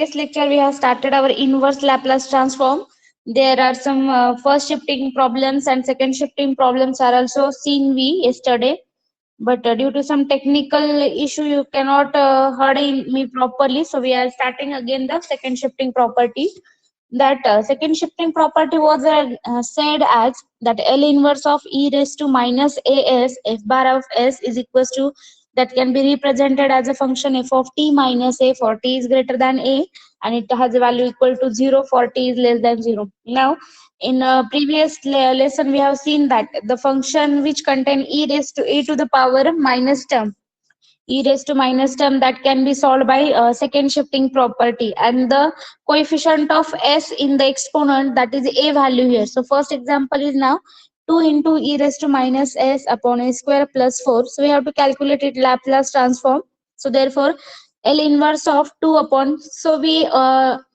This lecture we have started our inverse Laplace transform. There are some first shifting problems and second shifting problems are also seen we yesterday. But due to some technical issue, you cannot heard me properly. So we are starting again the second shifting property. That second shifting property was said as that L inverse of e raised to minus as f bar of s is equals to that can be represented as a function f of t minus a for t is greater than a, and it has a value equal to 0 for t is less than 0. Now in a previous lesson we have seen that the function which contain e to the power minus term, e raised to minus term, that can be solved by second shifting property, and the coefficient of s in the exponent, that is a value here. So first example is now 2 into e raised to minus s upon a square plus 4. So we have to calculate it Laplace transform. So therefore L inverse of 2 upon, so we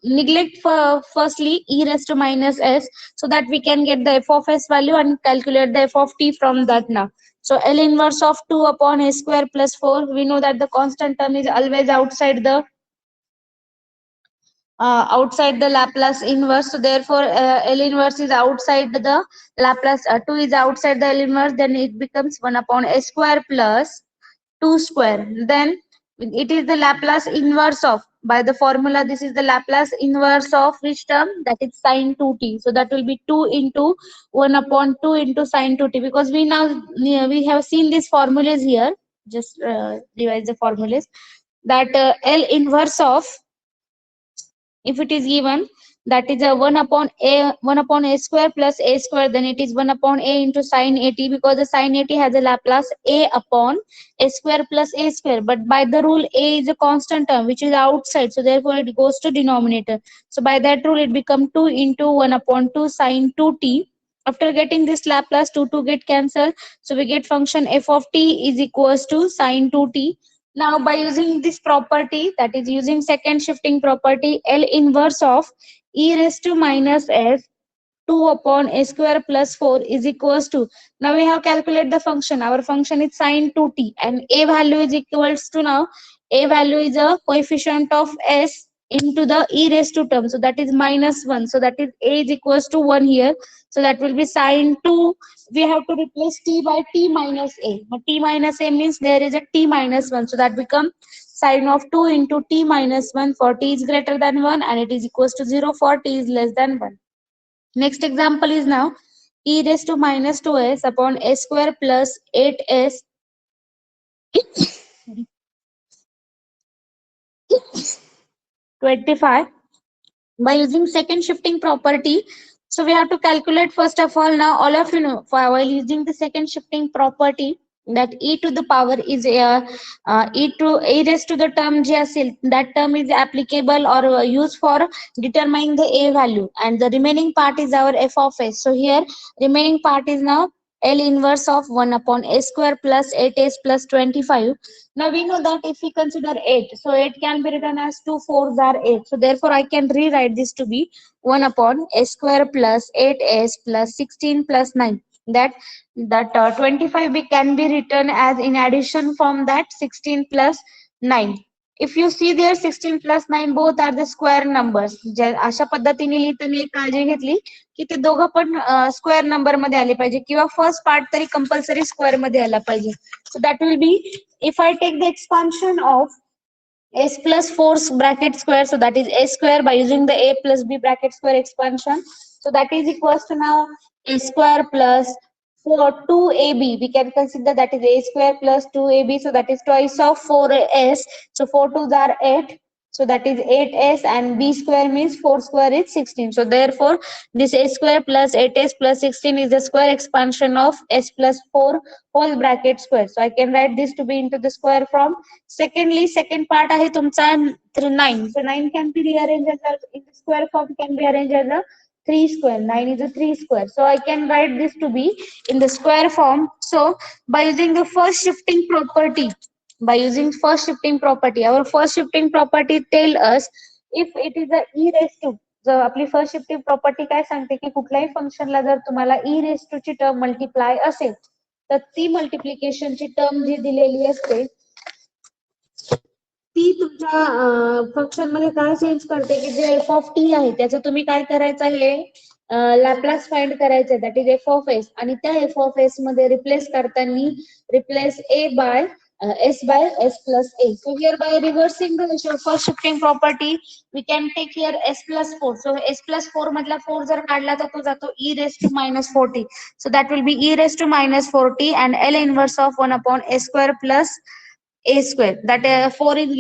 neglect for firstly e raised to minus s so that we can get the f of s value and calculate the f of t from that now. So L inverse of 2 upon a square plus 4, we know that the constant term is always outside the Laplace inverse. So therefore L inverse is outside the Laplace, 2 is outside the L inverse, then it becomes 1 upon a square plus 2 square. Then it is the Laplace inverse of, by the formula, this is the Laplace inverse of which term, that is sine 2t. So that will be 2 into 1 upon 2 into sine 2t, because we have seen these formulas here. Just revise the formulas. That L inverse of, if it is given, that is a 1 upon a square plus a square, then it is 1 upon a into sine 80, because the sine 80 has a Laplace a upon a square plus a square, but by the rule a is a constant term which is outside, so therefore it goes to denominator. So by that rule it become 2 into 1 upon 2 sine 2t. After getting this Laplace, 2 get cancelled, so we get function f of t is equals to sine 2t. Now, by using this property, that is using second shifting property, L inverse of e raised to minus s 2 upon a square plus 4 is equals to, now we have calculated the function. Our function is sine 2t and a value is equals to, now a value is a coefficient of s into the e raised to term. So that is minus 1. So that is a is equals to 1 here. So that will be sine 2. We have to replace t by t minus a. But t minus a means there is a t minus 1. So that becomes sine of 2 into t minus 1 for t is greater than 1 and it is equals to 0 for t is less than 1. Next example is now e raised to minus 2s upon a square plus 8s 25 by using second shifting property. So we have to calculate first of all, now all of you know, while using the second shifting property, that e to the power is e raised to the term j asil, that term is applicable or used for determining the a value, and the remaining part is our f of s. So here remaining part is now L inverse of 1 upon a square plus 8s plus 25. Now we know that if we consider 8, so 8 can be written as 2 4s are 8. So therefore I can rewrite this to be 1 upon a square plus 8s plus 16 plus 9. That 25 can be written as in addition from that 16 plus 9. If you see there 16 plus 9 both are the square numbers. अशा पद्धतीने लिहिताना एक काळजी घेतली की ते दोघं पण स्क्वेअर नंबर मध्ये आले पाहिजे किंवा फर्स्ट पार्ट तरी कंपल्सरी स्क्वेअर मध्ये आला पाहिजे. So that will be, if I take the expansion of s plus 4 bracket square, so that is a square by using the a plus b bracket square expansion. So that is equals to now a square plus 4 2ab. We can consider that is a square plus 2ab. So that is twice of 4s. So 4 2s are 8. So that is 8s and b square means 4 square is 16. So therefore this a square plus 8s plus 16 is the square expansion of s plus 4 whole bracket square. So I can write this to be into the square form. Secondly, second part आहे तुमचा 9. So 9 can be rearranged as in the square form, can be arranged as a 3 square. 9 is a 3 square. So I can write this to be in the square form. So by using the first shifting property, our first shifting property tell us if it is a e raised to, जर आपली first shifting property काय सांगते की कुठल्याही फंक्शनला जर तुम्हाला e raised to ची टर्म मल्टिप्लाय असेल तर ती मल्टिप्लिकेशनची टर्म जी दिलेली असते ती तुमच्या फंक्शन मध्ये काय चेंज करते की जे एफ ऑफ टी आहे त्याचं तुम्ही काय करायचं आहे लॅपलास फाइंड करायचं that is f of s आणि त्या एफ ऑफ एस मध्ये रिप्लेस करताना replace a by s by s plus a. So here by reversing the first shifting property, we can take here s plus 4. So s plus 4 मतलब 4 जर काढला तर तो जातो e raised to minus 40. So that will be e raised to minus 40 and L inverse of 1 upon a square plus a square. That 4 is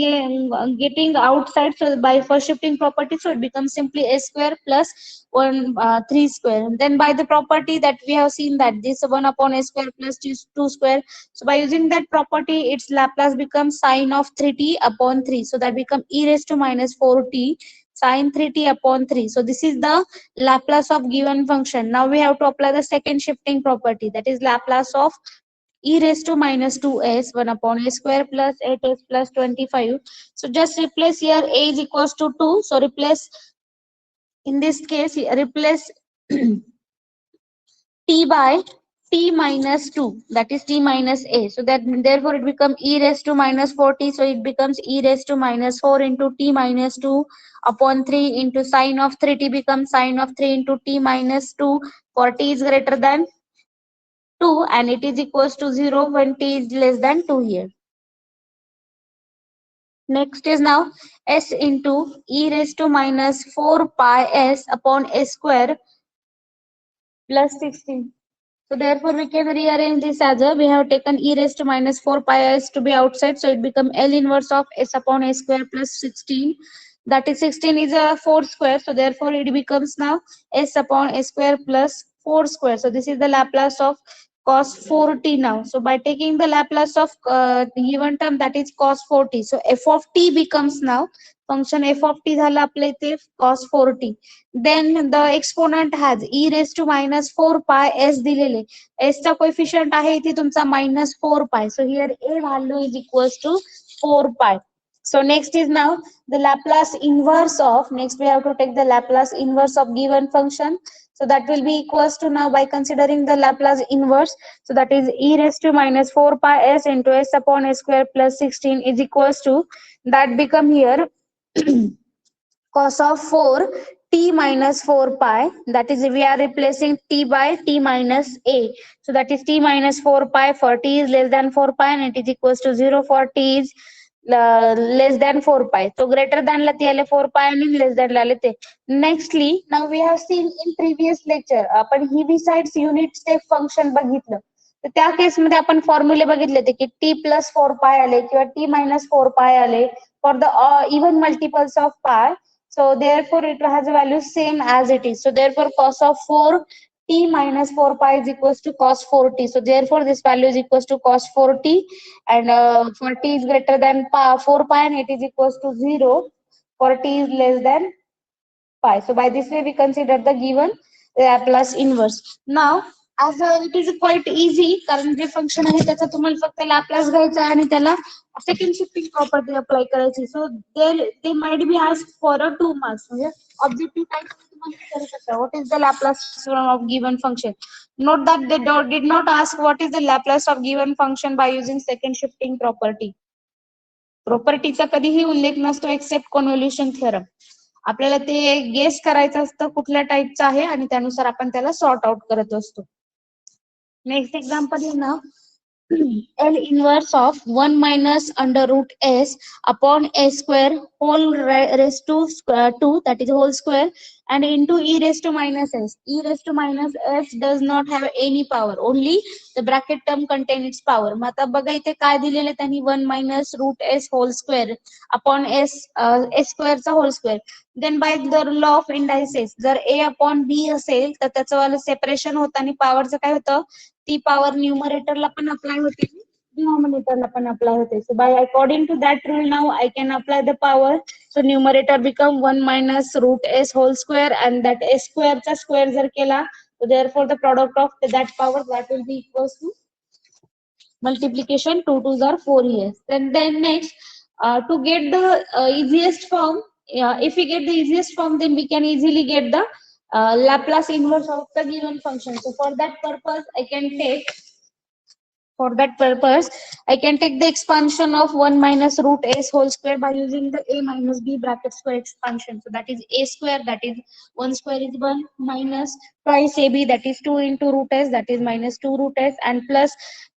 getting outside, so by first shifting property, so it becomes simply a square plus 1 3 square. And then by the property that we have seen that this 1 upon a square plus 2 square. So by using that property, its Laplace becomes sine of 3t upon 3. So that become e raised to minus 4t sine 3t upon 3. So this is the Laplace of given function. Now we have to apply the second shifting property, that is Laplace of e raised to minus 2s 1 upon a square plus 8s plus 25. So just replace here a is equals to 2. So replace, in this case, replace t by t minus 2, that is t minus a. So that therefore it becomes e raised to minus 40. So it becomes e raised to minus 4 into t minus 2 upon 3 into sine of 3t becomes sine of 3 into t minus 2 for t is greater than 2 and it is equals to 0 when t is less than 2 here. Next is now s into e raised to minus 4 pi s upon s square plus 16. So therefore we can rearrange this as a, we have taken e raised to minus 4 pi s to be outside, so it becomes L inverse of s upon a square plus 16. That is 16 is a 4 square, so therefore it becomes now s upon a square plus 4 square. So this is the Laplace of cos 4t now. So by taking the Laplace of the given term, that is cos 4t. So f of t becomes now function f of t झालं आपल्या इथे cos 4t. Then the exponent has e raised to minus 4 pi s दिलेले. S चा coefficient आहे इथे तुमचा minus 4 pi. So here a value is equals to 4 pi. So next is now the Laplace inverse of, next we have to take the Laplace inverse of given function. So that will be equals to, now by considering the Laplace inverse, so that is e raised to minus 4 pi s into s upon s square plus 16 is equals to, that become here cos of 4 t minus 4 pi, that is we are replacing t by t minus a. So that is t minus 4 pi for t is less than 4 pi and it is equals to 0 for t is less than 4 pi. So greater than ला ती आले 4 pi आणि less than ला आले ते. Nextly, now we have seen in previous lecture आपण Hebeside's unit step function बघितलं. तर त्या case मध्ये आपण फॉर्म्युले बघितले होते की t plus 4 pi आले किंवा t minus 4 pi आले for the even multiples of pi. So therefore it has a value same as it is. So therefore cos of 4 t minus 4 pi is equals to cos 4t. So therefore this value is equals to cos 4t and for t is greater than 4 pi and it is equals to 0 for t is less than pi. So by this way we consider the given Laplace inverse. Now as it is quite easy कारण जे function आहे त्याचा तुम्हाला फक्त Laplace घ्यायचा आहे आणि त्याला second shifting property apply करायची. So they might be ask for a 2 marks, म्हणजे ऑब्जेक्टिव्ह टाइप तुम्हाला विचारू शकता what is the Laplace of given function. Note that they did not ask what is the Laplace of given function by using second shifting property. प्रॉपर्टीचा कधीही उल्लेख नसतो accept convolution theorem. आपल्याला ते गेस करायचं असतं कुठल्या टाइपचं आहे आणि त्यानुसार आपण त्याला सॉर्ट आउट करत असतो. Next example is now L inverse of 1 minus under root s upon s square whole raised to 2, that is whole square, and into e raised to minus s. E raised to minus s does not have any power, only the bracket term contain its power. मग आता बघा इथे काय दिलेलं त्यांनी 1 minus root s whole square upon s s square चा whole square. Then by the law of indices, जर a upon b असेल तर त्याचं वाला सेपरेशन होतं आणि पॉवरचं काय होतं, ती पॉवर न्यूमरेटरला पण अप्लाय होते डिनॉमिनेटरला पण अप्लाय होते. So by according to that rule now I can apply the power. So numerator become 1 minus root s whole square and that s square चा स्क्वेअर जर केला so therefore the product of that power that will be equals to multiplication 2 2s are 4 years. Then next to get the easiest form, if we get the easiest form then we can easily get the Laplace inverse of the given function. So for that purpose I can take For that purpose, I can take the expansion of 1 minus root s whole square by using the a minus b bracket square expansion. So that is a square, that is 1 square is 1 minus twice ab, that is 2 into root s, that is minus 2 root s, and plus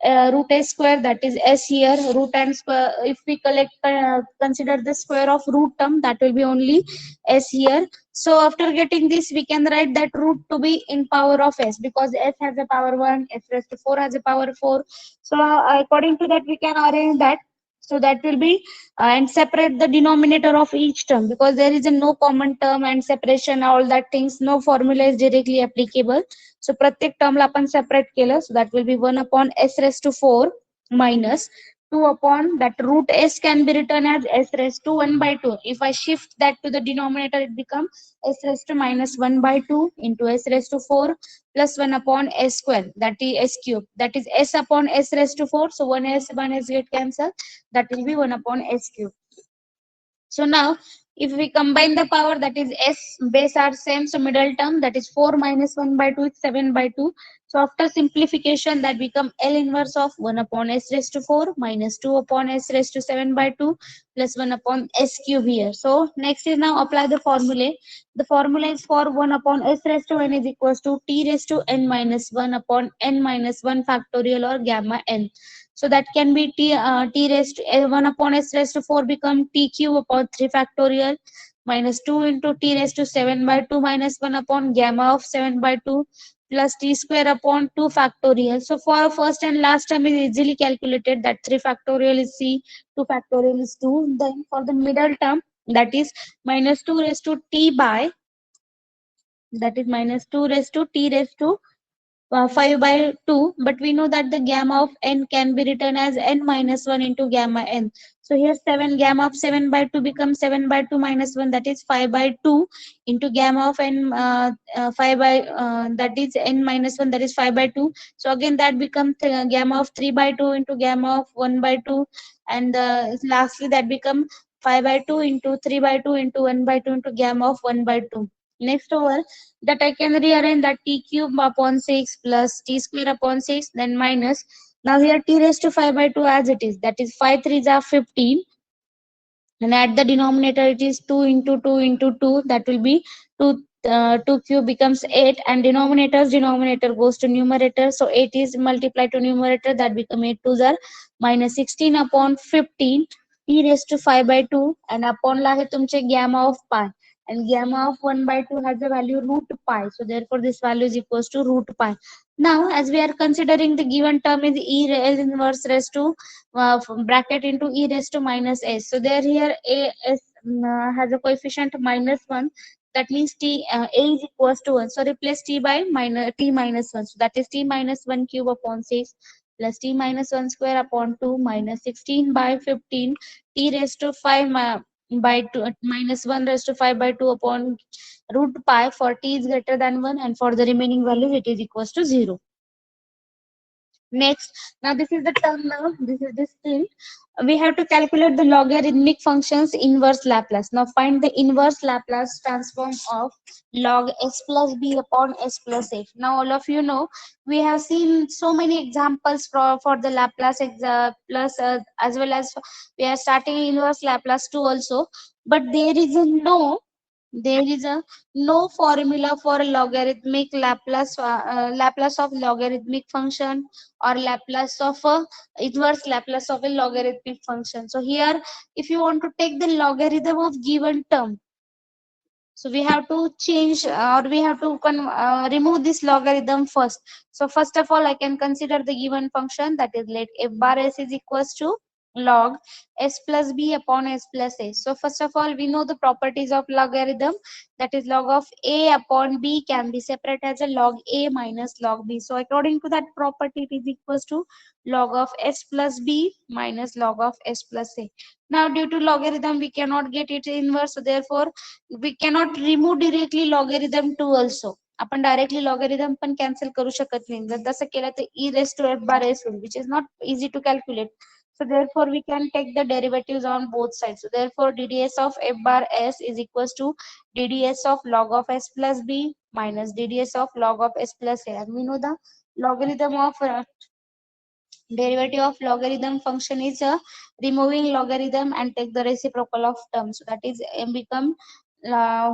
root s square, that is s here, root and square. If we consider the square of root term, that will be only s here. So after getting this, we can write that root to be in power of s, because s has a power 1, s raised to 4 has a power 4. So according to that, we can arrange that. So that will be and separate the denominator of each term, because there is a no common term and separation, all that things, no formula is directly applicable. So प्रत्येक term ला आपण separate केलं. So that will be 1 upon s raised to 4 minus 2 upon that root s can be written as s raised to 1 by 2. If I shift that to the denominator, it becomes s raised to minus 1 by 2 into s raised to 4 plus 1 upon s square, that is s cube, that is s upon s raised to 4. So 1s get cancelled, that will be 1 upon s cube. So now if we combine the power, that is s base are same, so middle term, that is 4 minus 1 by 2 is 7 by 2. So after simplification, that become L inverse of 1 upon s raised to 4 minus 2 upon s raised to 7 by 2 plus 1 upon s cube here. So next is now apply the formula. The formula is for 1 upon s raised to n is equals to t raised to n minus 1 upon n minus 1 factorial or gamma n. So that can be t raised to 1 upon s raised to 4 become t cube upon 3 factorial minus 2 into t raised to 7 by 2 minus 1 upon gamma of 7 by 2 plus t square upon 2 factorial. So for first and last term is easily calculated, that 3 factorial is c, 2 factorial is 2. Then for the middle term, that is minus 2 raised to t by, that is minus 2 raised to t raised to 5 by 2, but we know that the gamma of n can be written as n minus 1 into gamma n. So here 7 gamma of 7 by 2 becomes 7 by 2 minus 1, that is 5 by 2 into gamma of n 5 by that is n minus 1, that is 5 by 2. So again that becomes gamma of 3 by 2 into gamma of 1 by 2, and lastly that become 5 by 2 into 3 by 2 into 1 by 2 into gamma of 1 by 2. Next over that I can rearrange that t cube upon 6 plus t square upon 6, then minus. Now here t raised to 5 by 2 as it is, that is 5 3s are 15, and at the denominator it is 2 into 2 into 2, that will be 2 2 cube becomes 8, and denominator goes to numerator, so 8 is multiplied to numerator, that become 8 2s are minus 16 upon 15 t raised to 5 by 2, and upon ला है तुमचे gamma of pi, and gamma of 1 by 2 has the value root pi, so therefore this value is equals to root pi. Now as we are considering the given term is e L inverse raised to bracket into e raised to minus s. So there here a s has a coefficient minus 1. That means a is equals to 1. So replace t by minus t minus 1. So that is t minus 1 cube upon 6 plus t minus 1 square upon 2 minus 16 by 15 t raised to 5 by 2 minus 1 raised to 5 by 2 upon root pi for t is greater than 1, and for the remaining values it is equals to 0. Next, now this is the term now, this is this thing. We have to calculate the logarithmic functions inverse Laplace. Now find the inverse Laplace transform of log s plus b upon s plus a. Now all of you know, we have seen so many examples for the Laplace plus as well as we are starting inverse Laplace too also. But there is a no formula for logarithmic Laplace of logarithmic function, or Laplace of a inverse Laplace of a logarithmic function. So here, if you want to take the logarithm of given term, so we have to change or we have to remove this logarithm first. So first of all, I can consider the given function, that is let f bar s is equals to log s plus b upon s plus a. So first of all, we know the properties of logarithm, that is log of a upon b can be separated as a log a minus log b. So according to that property, it is equals to log of s plus b minus log of s plus a. Now due to logarithm, we cannot get it inverse, so therefore we cannot remove directly logarithm 2 also. आपण directly logarithm पण cancel करू शकत नाही. जर तसं केलं तर e raised to f bar s will, which is not easy to calculate. So therefore we can take the derivatives on both sides. So therefore dds of f bar s is equals to dds of log of s plus b minus dds of log of s plus a. And we know the logarithm of Derivative of logarithm function is removing logarithm and take the reciprocal of term. So that is become uh,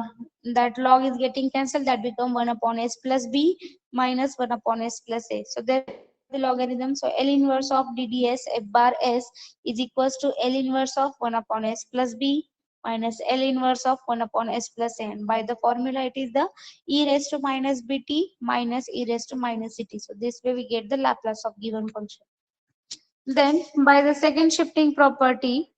that log is getting cancelled, that become 1 upon s plus b minus 1 upon s plus a. So there the logarithm. So L inverse of DDS f bar s is equals to L inverse of 1 upon s plus b minus L inverse of 1 upon s plus a. And by the formula, it is the e raised to minus bt minus e raised to minus ct. So this way we get the Laplace of given function. Then by the second shifting property,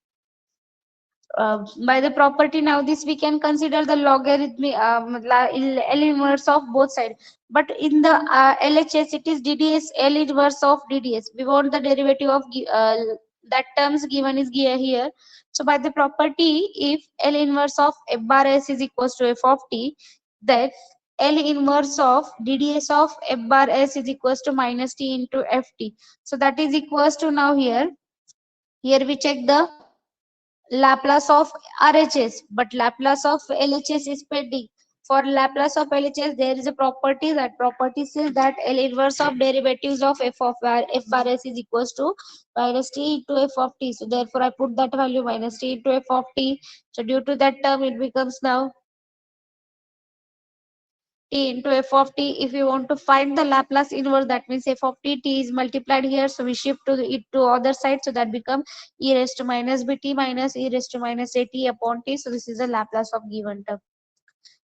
by the property now this we can consider the logarithmic L inverse of both sides. But in the LHS it is DDS L inverse of DDS. We want the derivative of that terms given is here. So by the property, if L inverse of f bar s is equals to f of t, then L inverse of DDS of f bar s is equals to minus t into ft. So that is equals to now here we check the Laplace of RHS, but Laplace of LHS is pending. For Laplace of LHS, there is a property, that property says that L inverse of derivatives of f of f bar s is equals to minus t into f of t. So therefore, I put that value minus t into f of t. So due to that term, it becomes now t into f of t. If you want to find the Laplace inverse, that means f of t, t is multiplied here, so we shift to it to other side, so that become e raised to minus bt minus e raised to minus at upon t. So this is the Laplace of given term.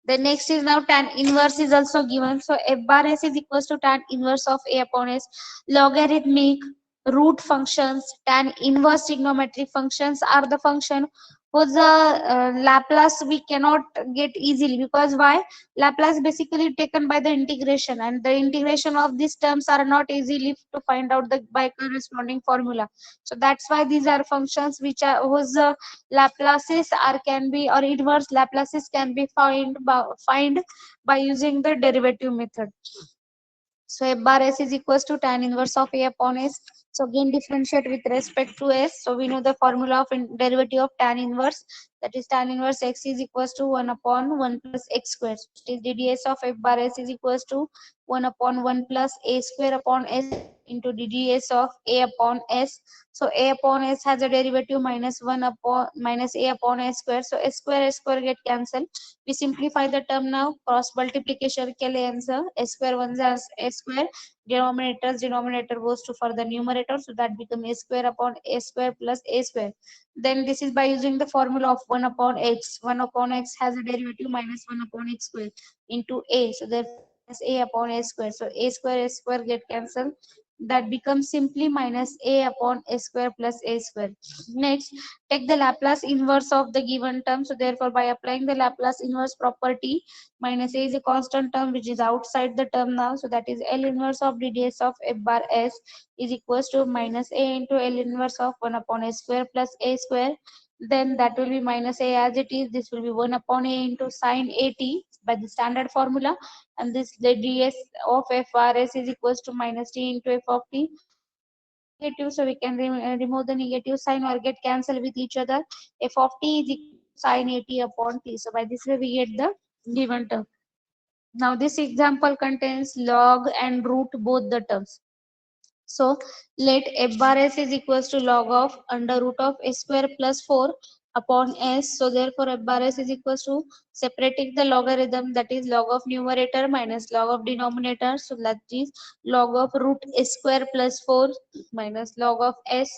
The next is now tan inverse is also given. So f bar s is equals to tan inverse of a upon s. Logarithmic, root functions, tan inverse trigonometric functions are the function whose Laplace we cannot get easily, because why? Laplace basically taken by the integration, and the integration of these terms are not easily to find out the by corresponding formula. So that's why these are functions which are whose Laplaces are can be, or inverse Laplaces can be find by using the derivative method. So f bar s is equals to tan inverse of a upon s. So again differentiate with respect to s. So we know the formula of derivative of tan inverse, that is tan inverse x is equals to 1 upon 1 plus x square. So it is ddS of f bar s is equals to 1 upon 1 plus a square upon s into ddS of a upon s. So a upon s has a derivative minus 1 upon minus a upon s square. So s square get cancelled. We simplify the term now. Cross multiplication के लिए answer s square 1 is s square. Denominator goes to for the numerator, so that become a square upon a square plus a square. Then this is by using the formula of 1 upon x. 1 upon x has a derivative minus 1 upon x square into a. So therefore minus a upon a square. So a square s square get cancelled. That becomes simply minus a upon a square plus a square. Next, take the Laplace inverse of the given term. So therefore, by applying the Laplace inverse property, minus a is a constant term which is outside the term now. So that is L inverse of ddS of f bar s is equals to minus a into L inverse of 1 upon a square plus a square. Then that will be minus a as it is. This will be 1 upon a into sine at by the standard formula. And this the ds of f bar s is equals to minus t into f of t. Negative, so we can remove the negative sign or get cancelled with each other. F of t is equal to sine at upon t. So by this way we get the given term. Now this example contains log and root both the terms. So let f bar s is equals to log of under root of s square plus 4 upon s. So therefore f bar s is equals to separating the logarithm, that is log of numerator minus log of denominator. So that is log of root s square plus 4 minus log of s.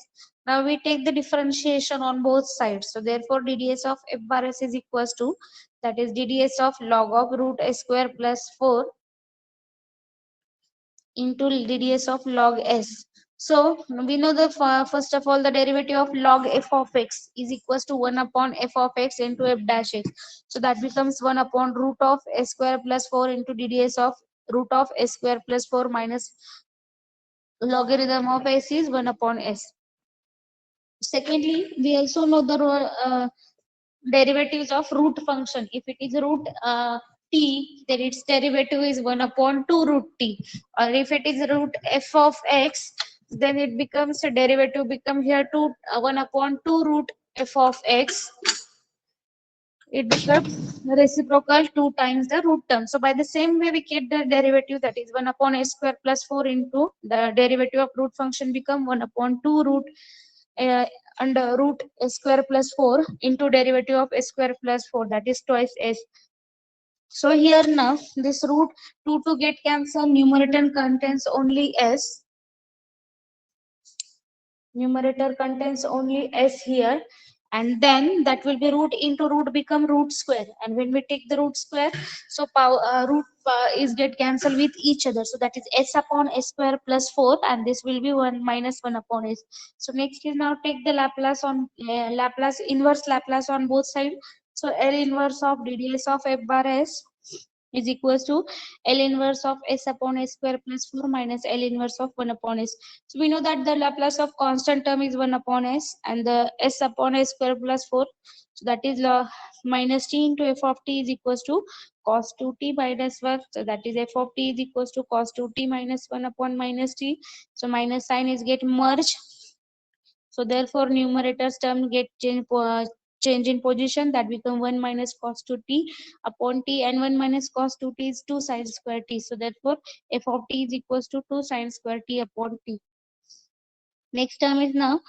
Now we take the differentiation on both sides. So therefore ddS of f bar s is equals to, that is ddS of log of root s square plus 4 into ddS of log s. So we know the first of all the derivative of log f of x is equals to 1 upon f of x into f dash x. So that becomes 1 upon root of s square plus 4 into ddS of root of s square plus 4 minus logarithm of s is 1 upon s. Secondly, we also know the derivatives of root function. If it is root t, then its derivative is 1 upon 2 root t. Or if it is root f of x, then it becomes a derivative become here 1 upon 2 root f of x it becomes reciprocal 2 times the root term. So by the same way we get the derivative, that is 1 upon s square plus 4 into the derivative of root function become 1 upon 2 root uh, under root s square plus 4 into derivative of s square plus 4, that is twice s. So here now this root 2 to get cancelled, numerator contains only s, numerator contains only s here, and then that will be root into root become root square, and when we take the root square, so power root is get cancelled with each other, so that is s upon s square plus 4, and this will be 1 minus 1 upon s. So next is now take the Laplace on Laplace inverse Laplace on both sides. So L inverse of dds of f bar s is equals to L inverse of s upon s square plus 4 minus L inverse of 1 upon s. So we know that the Laplace of constant term is 1 upon s, and the s upon s square plus 4. So that is minus t into f of t is equals to cos 2t minus 1. So that is f of t is equals to cos 2t minus 1 upon minus t. So minus sign is get merged. So therefore numerator's term get change in position, that become 1 minus cos 2t upon t, and 1 minus cos 2t is 2 sin square t. So therefore f of t is equals to 2 sin square t upon t. Next term is now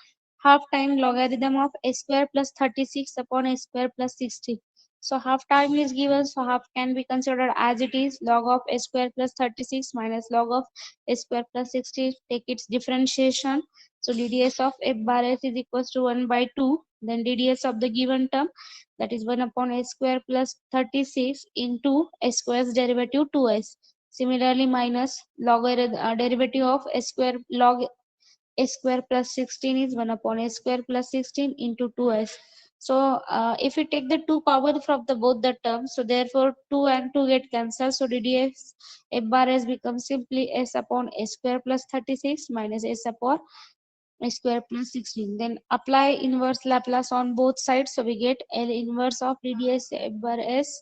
half time logarithm of s square plus 36 upon s square plus 60. So half time is given, so half can be considered as it is log of s square plus 36 minus log of s square plus 60. Take its differentiation. So dds of f bar s is equals to 1 by 2. Then dds of the given term, that is 1 upon s square plus 36 into s square's derivative 2s. Similarly minus derivative of s square log s square plus 16 is 1 upon s square plus 16 into 2s. So if we take the 2 power from the both the terms, so therefore 2 and 2 get cancelled. So dds f bar s becomes simply s upon s square plus 36 minus s upon s square plus 16. Then apply inverse Laplace on both sides. So we get L inverse of dds f bar s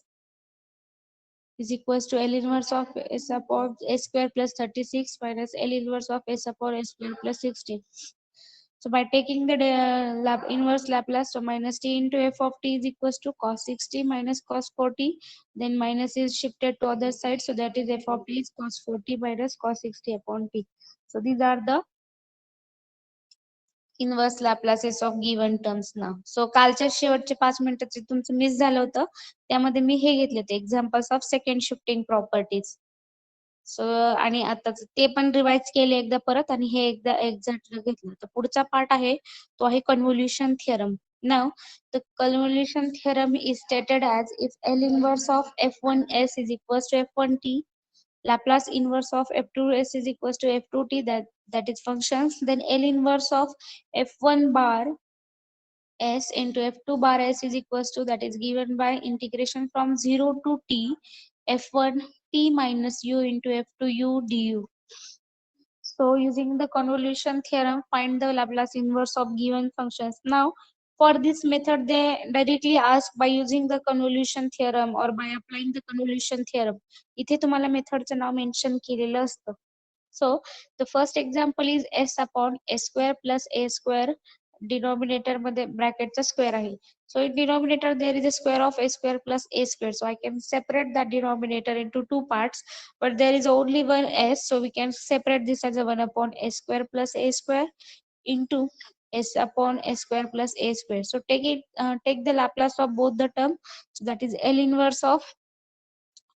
is equals to L inverse of s upon s square plus 36 minus L inverse of s upon s square plus 16. So by taking the inverse Laplace, so minus t into f of t is equals to cos 60 minus cos 40. Then minus is shifted to other side, so that is f of t is cos 40 minus cos 60 upon t. So these are the inverse Laplaces of given terms ना. So कालच्या शेवटचे 5 मिनिटाचे तुमचं miss झालं होतं, त्यामध्ये मी हे घेतले होते examples of second shifting properties. So आणि आताच ते पण रिवाइज केले एकदा परत, आणि हे एकदा एक्झॅक्ट घेतलं. तर पुढचा पार्ट आहे तो आहे convolution theorem. Now the convolution theorem is stated as if L inverse of f1s is equals to f1t, Laplace inverse of f2s is equals to f2t, that is functions, then L inverse of f1 bar s into f2 bar s is equals to, that is given by integration from 0 to t f1 t minus u into f2 u du. So using the convolution theorem, find the Laplace inverse of given functions. Now, for this method, they directly ask by using the convolution theorem or by applying the convolution theorem. इथे तुम्हाला मेथडचं नाव mention केलेलं असतं. So the first example is s upon s square plus a square. Denominator मध्ये ब्रॅकेटचा square आहे. So in denominator there is a square of a square plus a square. So I can separate that denominator into two parts, but there is only one s, so we can separate this as a 1 upon s square plus a square into s upon s square plus a square. So take the Laplace of both the term. So that is L inverse of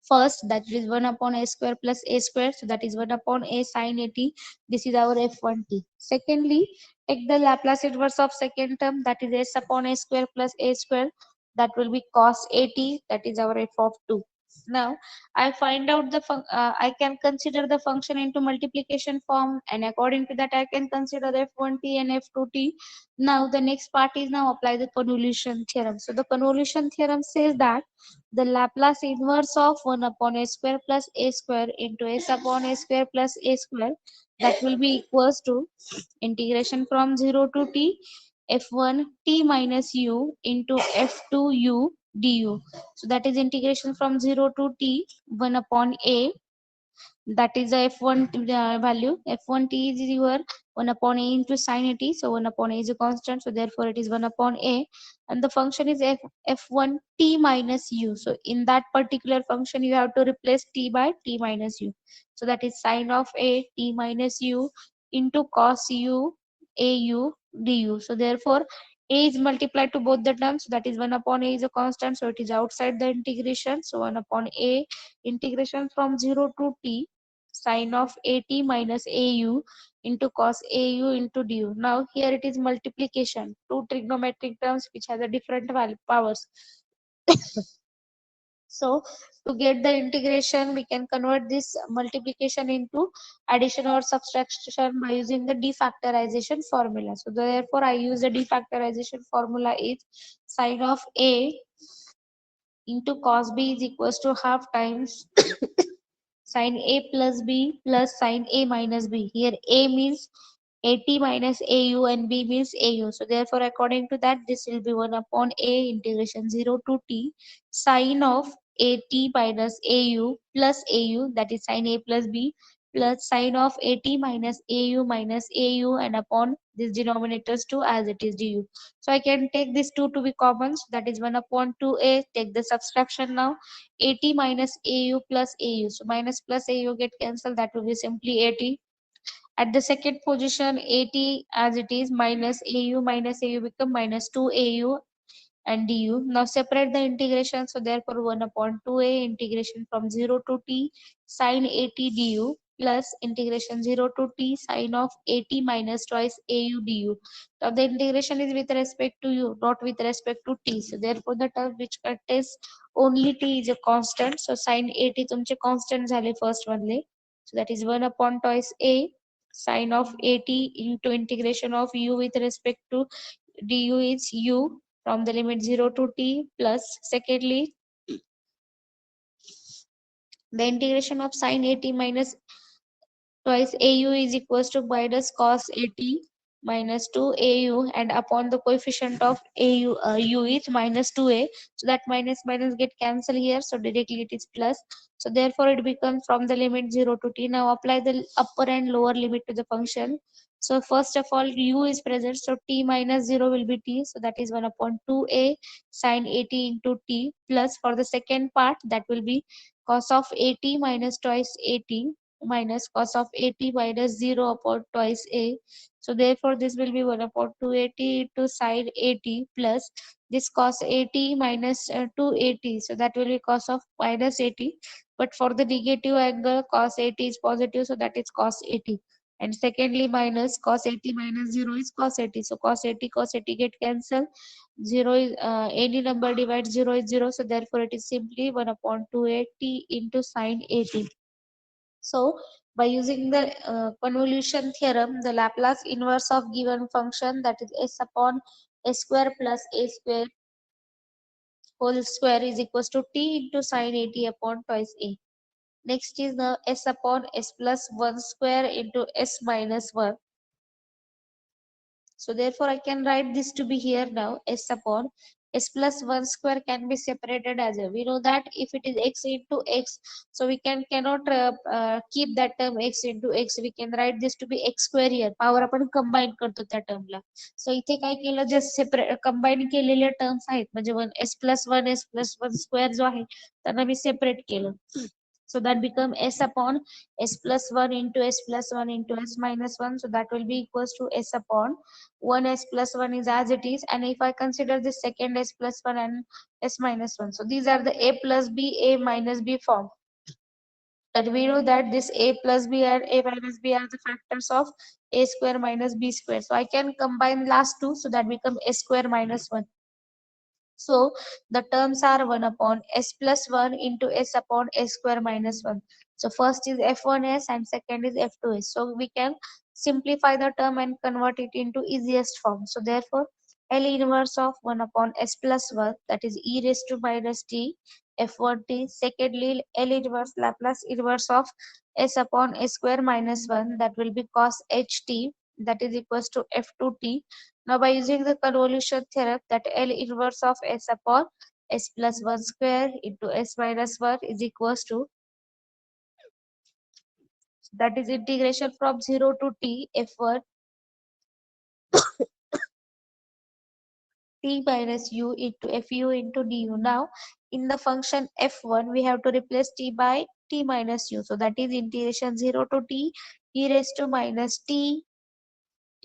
first, that is 1 upon a square plus a square, so that is 1 upon a sin 80. This is our f1t. Secondly, take the Laplace inverse of second term, that is s upon a square plus a square, that will be cos 80, that is our f of 2. Now I find out I can consider the function into multiplication form, and according to that I can consider f1t and f2t. Now the next part is now apply the convolution theorem. So the convolution theorem says that the Laplace inverse of 1 upon a square plus a square into s upon a square plus a square, that will be equals to integration from 0 to t f1 t minus u into f2 u du. So that is integration from 0 to t 1 upon a That is the f1 value. F1t is your 1 upon a into sin a t. So 1 upon a is a constant. So therefore it is 1 upon a. And the function is f1t minus u. So in that particular function, you have to replace t by t minus u. So that is sine of a t minus u into cos u a u du. So therefore a is multiplied to both the terms. That is 1 upon a is a constant. So it is outside the integration. So 1 upon a integration from 0 to t sine of at minus au into cos au into du. Now here it is multiplication, two trigonometric terms which has a different value powers. So to get the integration, we can convert this multiplication into addition or subtraction by using the defactorization formula. So therefore I use the defactorization formula is sine of a into cos b is equals to half times sin a plus b plus sin a minus b. Here a means at minus au and b means au. So therefore, according to that, this will be 1 upon a integration 0 to t sine of at minus au plus au, that is sin a plus b, plus sine of at minus au and upon this denominators 2 as it is du. So I can take this 2 to be common. So that is 1 upon 2a. Take the subtraction now. At minus au plus au. So minus plus au get cancelled. That will be simply at. At the second position, at as it is minus au become minus 2au and du. Now separate the integration. So therefore 1 upon 2a integration from 0 to t sine at du plus integration 0 to t sine of at minus twice au du. Now the integration is with respect to u, not with respect to t. So therefore the term which contains only t is a constant. So sine at तुमचे constant झाले first मधले. So that is 1 upon twice a sine of at into integration of u with respect to du is u from the limit 0 to t plus secondly the integration of sine at minus twice au is equals to minus cos at minus 2au and upon the coefficient of u is minus 2a. So that minus minus get cancelled here. So directly it is plus. So therefore it becomes from the limit 0 to t. Now apply the upper and lower limit to the function. So first of all u is present. So t minus 0 will be t. So that is 1 upon 2a sine at into t plus for the second part that will be cos of at minus twice at minus cos of at minus 0 upon twice a. So therefore this will be 1 upon 280 into sine 80 plus this cos 80 minus 280. So that will be cos of minus 80. But for the negative angle cos 80 is positive, so that is cos 80. And secondly minus cos 80 minus 0 is cos 80. So cos 80 get cancelled. 0 is any number divides 0 is 0. So therefore it is simply 1 upon 280 into sine 80. So, by using the convolution theorem, the Laplace inverse of given function, that is s upon a square plus a square whole square is equals to t into sine 80 upon twice a. Next is the s upon s plus 1 square into s minus 1. So therefore I can write this to be here now s upon s plus 1 square can be separated as a, we know that if it is x into x, so we cannot keep that term x into x, we can write this to be x square here, power आपण combine करतो त्या termला. So इथे काय केलं, just separate combine केलेले terms आहेत म्हणजे s plus 1 square जो आहे त्यांना मी separate केलं. So that become s upon s plus 1 into s plus 1 into s minus 1. So that will be equals to s upon 1 s plus 1 is as it is. And if I consider the second s plus 1 and s minus 1. So these are the a plus b, a minus b form. That we know that this a plus b and a minus b are the factors of a square minus b square. So I can combine last two. So that become s square minus 1. So the terms are 1 upon s plus 1 into s upon s square minus 1. So first is f1s and second is f2s. So we can simplify the term and convert it into easiest form. So therefore L inverse of 1 upon s plus 1, that is e raised to minus t f1t. Secondly L inverse Laplace inverse of s upon s square minus 1, that will be cos ht, that is equals to f2t. Now by using the convolution theorem, that L inverse of s upon s plus 1 square into s minus 1 is equals to That is integration from 0 to t f1 t minus u into fu into du. Now, in the function f1, we have to replace t by t minus u. So that is integration 0 to t e raised to minus t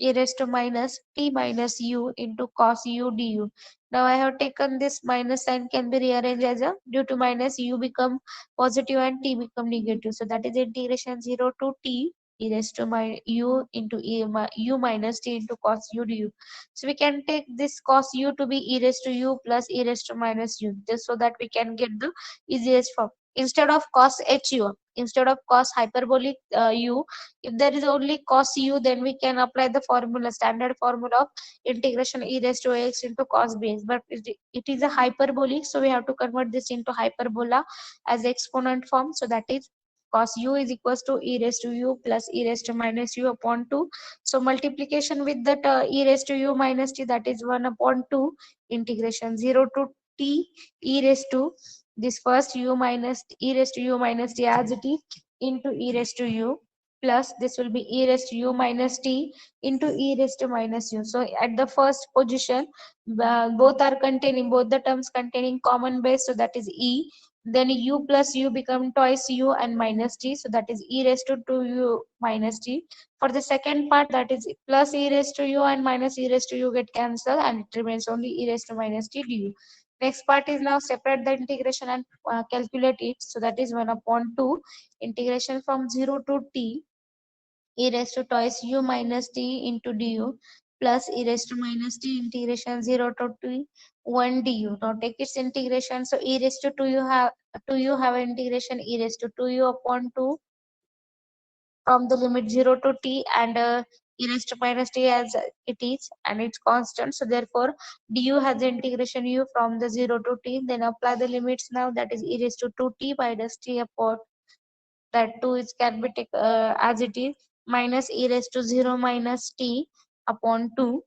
e raised to minus t minus u into cos u du. Now I have taken this minus sign can be rearranged as a due to minus u become positive and t become negative. So that is integration 0 to t e raised to my u into u minus t into cos u du. So we can take this cos u to be e raised to u plus e raised to minus u, just so that we can get the easiest form. Instead of cos hyperbolic u, if there is only cos u, then we can apply the formula, standard formula of integration e raised to x into cos bx. But it is a hyperbolic, so we have to convert this into hyperbola as exponent form. So that is cos u is equals to e raised to u plus e raised to minus u upon 2. So multiplication with that e raised to u minus t, that is 1 upon 2 integration 0 to t e raised to this first u minus e raised to u minus t as it is into e raised to u plus this will be e raised to u minus t into e raised to minus u. So at the first position, both the terms containing common base, so that is e. Then u plus u become twice u and minus t, so that is e raised to 2u minus t. For the second part, that is plus e raised to u and minus e raised to u get cancelled, and it remains only e raised to minus t du. Next part is now separate the integration and calculate it. So that is 1 upon 2 integration from 0 to t e raised to twice u minus t into du plus e raised to minus t integration 0 to t 1 du. Now take its integration. So e raised to 2u have integration e raised to 2u upon 2 from the limit 0 to t, and e raised to minus t as it is and it's constant. So therefore du has the integration u from the 0 to t. Then apply the limits now, that is e raised to 2t minus t upon that 2 is can be take as it is minus e raised to 0 minus t upon 2.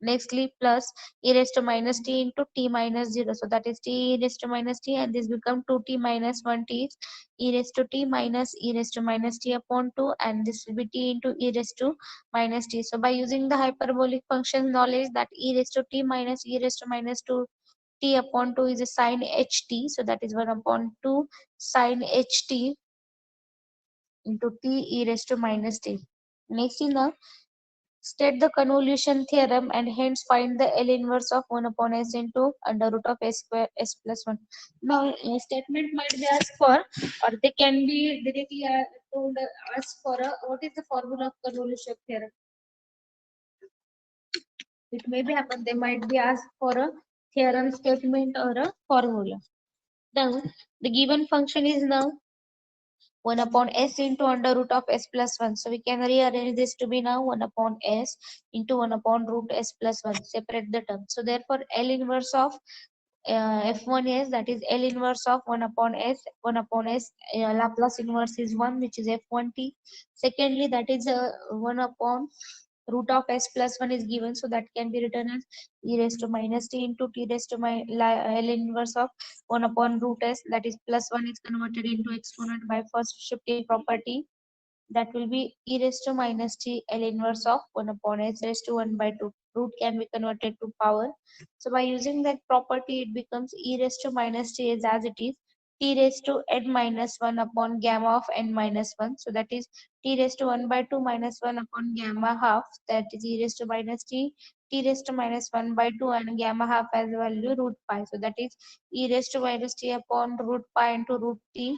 Nextly plus e raised to minus t into t minus 0. So that is t e raised to minus t, and this become 2t minus 1t is e raised to t minus e raised to minus t upon 2, and this will be t into e raised to minus t. So by using the hyperbolic function knowledge, that e raised to t minus e raised to minus 2 t upon 2 is a sine ht. So that is 1 upon 2 sine ht into t e raised to minus t. Next in the state the convolution theorem and hence find the L inverse of 1 upon s into under root of s square s plus 1. Now, a statement might be asked for, or they can be directly told asked for what is the formula of convolution theorem. It may be happen they might be asked for a theorem statement or a formula. Now, the given function is now 1 upon s into under root of s plus 1. So we can rearrange this to be now 1 upon s into 1 upon root s plus 1. Separate the term. So therefore L inverse of f1s, that is L inverse of 1 upon s. 1 upon s Laplace inverse is 1, which is f1t. Secondly, that is 1 upon root of s plus 1 is given, so that can be written as e raised to minus t into t raised to my L inverse of 1 upon root s, that is plus 1 is converted into exponent by first shifting property, that will be e raised to minus t L inverse of 1 upon s raised to 1 by 2. Root can be converted to power. So by using that property, it becomes e raised to minus t is as it is t raised to n minus 1 upon gamma of n minus 1. So that is t raised to 1 by 2 minus 1 upon gamma half, that is e raised to minus t raised to minus 1 by 2, and gamma half as value root pi. So that is e raised to minus t upon root pi into root t.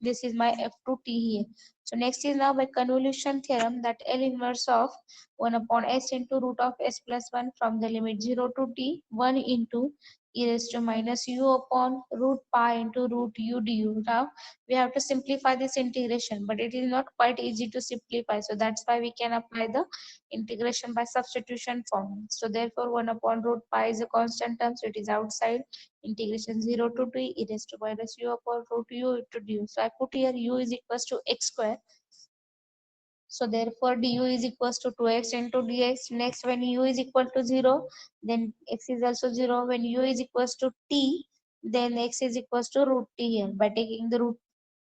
This is my f2t here. So next is now by convolution theorem, that L inverse of 1 upon s into root of s plus 1 from the limit 0 to t 1 into e raised to minus u upon root pi into root u du. Now we have to simplify this integration, but it is not quite easy to simplify. So that's why we can apply the integration by substitution form. So therefore 1 upon root pi is a constant term, so it is outside. Integration 0 to t e raised to minus u upon root u into du. So I put here u is equals to x square. So therefore du is equals to 2x into dx. Next, when u is equal to 0, then x is also 0. When u is equals to t, then x is equals to root t here by taking the root.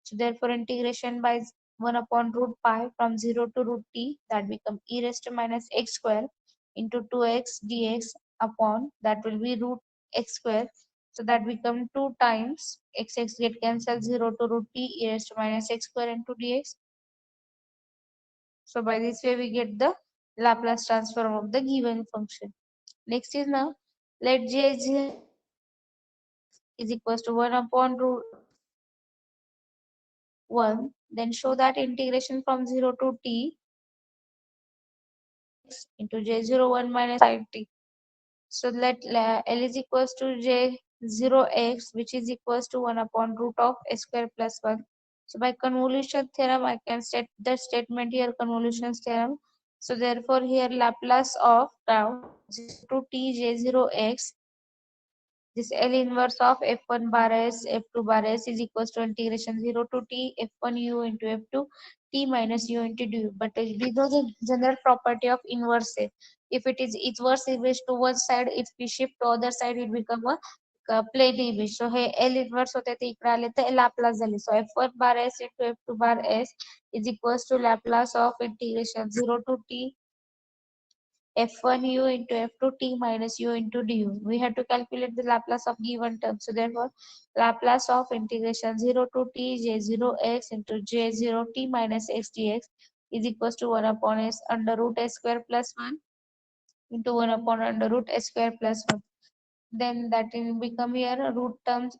So therefore integration by 1 upon root pi from 0 to root t, that become e raised to minus x square into 2x dx upon that will be root x square. So that become 2 times x get cancelled, 0 to root t e raised to minus x square into dx. So by this way we get the Laplace transform of the given function. Next is now let j is equals to 1 upon root 1, then show that integration from 0 to t into j01 minus sine t. So let L is equals to j0x, which is equals to 1 upon root of s square plus 1. So by convolution theorem, I can state the statement here, convolution theorem. So therefore here Laplace of now 0 to t j0x, this L inverse of f1 bar s f2 bar s is equals to integration 0 to t f1 u into f2 t minus u into du. But we know the general property of inverse. If it is inverse image to one side, if we shift to other side, it become a plane image. So hey L inverse होते ते इकडे आले तर Laplace झाले. So f1 bar s into f2 bar s is equals to Laplace of integration 0 to t f1 u into f2 t minus u into du. We have to calculate the Laplace of given term. So therefore, Laplace of integration 0 to t j0x into j0 t minus x dx is equals to 1 upon s under root s square plus 1 into 1 upon under root s square plus 1. Then that will become here root terms,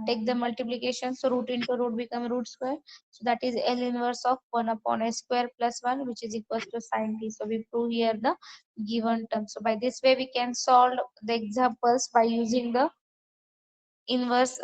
take the multiplication, so root into root become root square. So that is L inverse of 1 upon s square plus 1, which is equals to sine t. So we prove here the given term. So by this way we can solve the examples by using the inverse